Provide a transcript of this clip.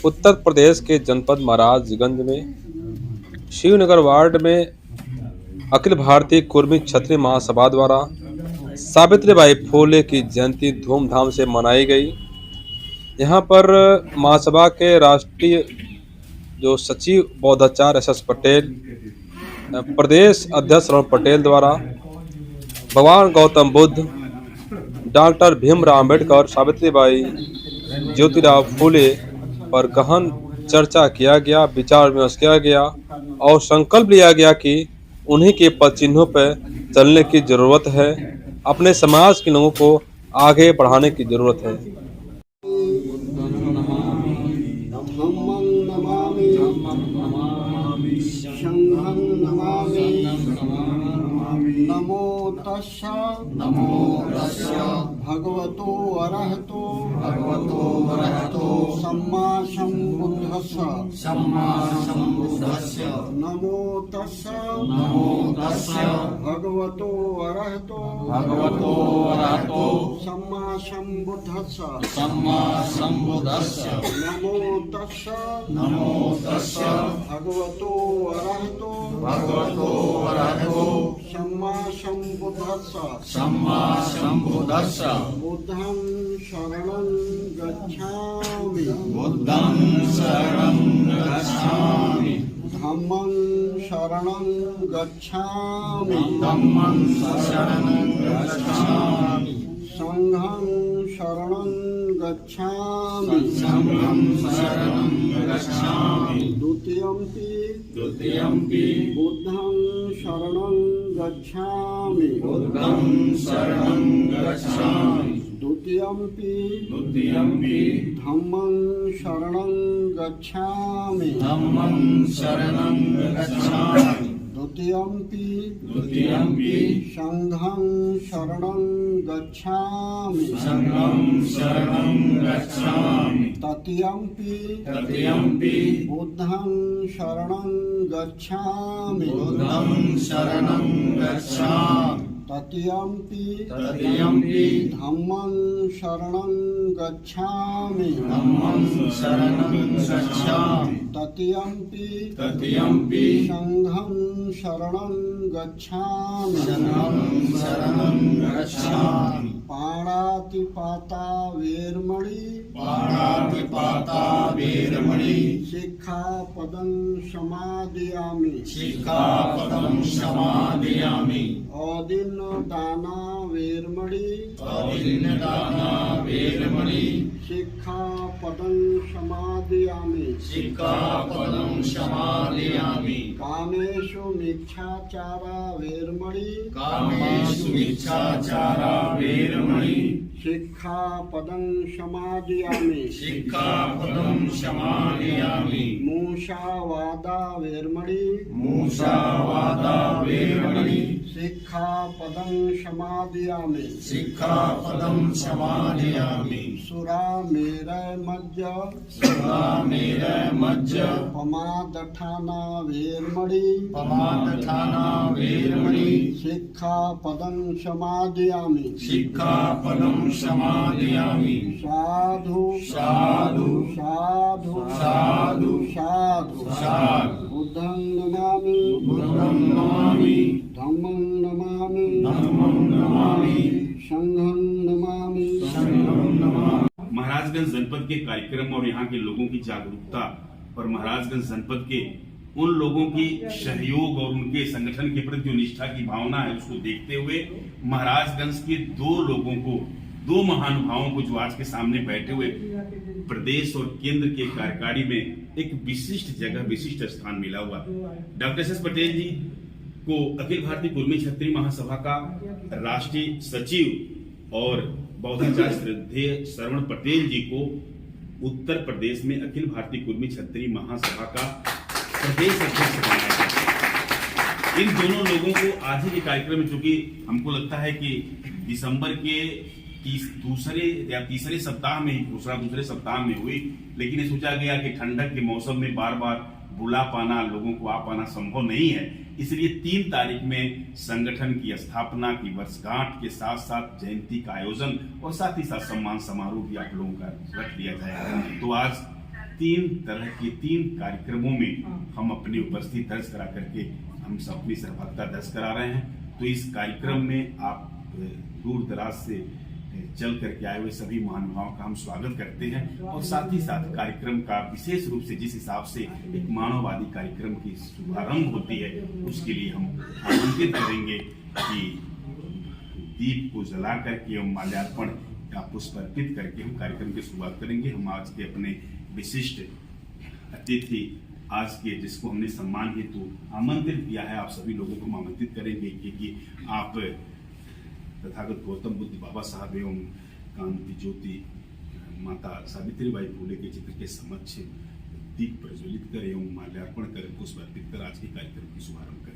उत्तर प्रदेश के जनपद महाराजगंज में शिवनगर वार्ड में अखिल भारतीय कुर्मी क्षत्रिय महासभा द्वारा सावित्रीबाई फुले की जयंती धूमधाम से मनाई गई। यहाँ पर महासभा के राष्ट्रीय जो सचिव बौद्धाचार्य एस पटेल, प्रदेश अध्यक्ष श्रवण पटेल द्वारा भगवान गौतम बुद्ध, डॉक्टर भीमराव अम्बेडकर और सावित्रीबाई ज्योतिराव फुले पर गहन चर्चा किया गया, विचार विमर्श किया गया और संकल्प लिया गया कि उन्हीं के पद चिन्हों पर चलने की जरूरत है। अपने समाज के लोगों को आगे बढ़ाने की जरूरत है। नमो तस्सा भगवतो अरहतो सम्मा सम्बुद्धस्सा नमो तस्सा भगवतो अरहतो सम्मा सम्बुद्धस्सा नमो तस्सा भगवतो अरहतो सम्मा सम्बुद्धस्सा बुद्धं शरणं गच्छामि धम्मं शरणं गच्छामि संघं शरणं गच्छामि द्वितीयंपि बुद्धं शरणं गच्छामि द्वितीयंपि धम्मं शरणं गच्छामि द्वितीयंपि संघं शरणं गच्छामि तृतीयंपि बुद्धं शरणं गच्छामि तृतीयंपि धम्मं शरणं गच्छामि तृतीयंपि संघं शरणं गच्छामि पाणातिपाता वेरमणि शिक्षापदं समादयामि औदिन्नदाना वेरमणि शिक्षापदं समादयामि कामेषु मिच्छाचारा वेरमणि शिक्षापदं समादयामि मूषावादा वेरमणि शिक्षापदं समादयामि सुरामेरय मज्ज पमादठाना वेरमणि शिक्षापदं समादयामि साधु बुद्धं नमामि धम्मं नमामि संघं नमामि। महाराजगंज जनपद के कार्यक्रम और यहाँ के लोगों की जागरूकता और महाराजगंज जनपद के उन लोगों की सहयोग और उनके संगठन के प्रति जो निष्ठा की भावना है उसको देखते हुए महाराजगंज के दो महानुभावों को जो आज के सामने बैठे हुए प्रदेश और केंद्र के कार्यकारी में एक विशिष्ट स्थान मिला हुआ। डॉक्टर एस पटेल जी को अखिल भारतीय कुर्मी क्षत्रिय महासभा का राष्ट्रीय सचिव और बौद्धाचार्य श्रद्धेय श्रवण पटेल जी को उत्तर प्रदेश में अखिल भारतीय कुर्मी क्षत्रिय महासभा का प्रदेश अध्यक्ष बनाया गया। इन दोनों लोगों को आज ही के कार्यक्रम में, चूंकि हमको लगता है कि दिसंबर के तीसरे सप्ताह में दूसरे सप्ताह में हुई, लेकिन ये सोचा गया कि ठंडक के मौसम में बार बार बुला पाना, लोगों को आ पाना संभव नहीं है, इसलिए 3 तारीख में संगठन की स्थापना की वर्षगांठ के साथ साथ जयंती का आयोजन और साथ ही साथ सम्मान समारोह भी आप लोगों का रख लिया जाएगा। तो आज तीन कार्यक्रमों में हम अपनी उपस्थिति दर्ज करा करके हम सब अपनी सहभागिता दर्ज करा रहे हैं। तो इस कार्यक्रम में आप दूर दराज से चल करके आए हुए सभी महानुभावों का हम स्वागत करते हैं और साथ ही साथ कार्यक्रम का विशेष रूप से जिस हिसाब से एक मानववादी कार्यक्रम की शुभारंभ होती है उसके लिए हम आमंत्रित करेंगे कि दीप को जला करके एवं माल्यार्पण या पुष्प अर्पित करके हम कार्यक्रम की शुरुआत करेंगे। हम आज के अपने विशिष्ट अतिथि आज के जिसको हमने सम्मान हेतु आमंत्रित किया है, आप सभी लोगों को आमंत्रित करेंगे कि आप तथागत गौतम बुद्ध बाबा साहब एवं कांति ज्योति माता सावित्रीबाई फूले के चित्र के समक्ष दीप प्रज्वलित कर एवं माल्यार्पण कर पुष्प अर्पित कर आज के कार्यक्रम की शुभारंभ करें।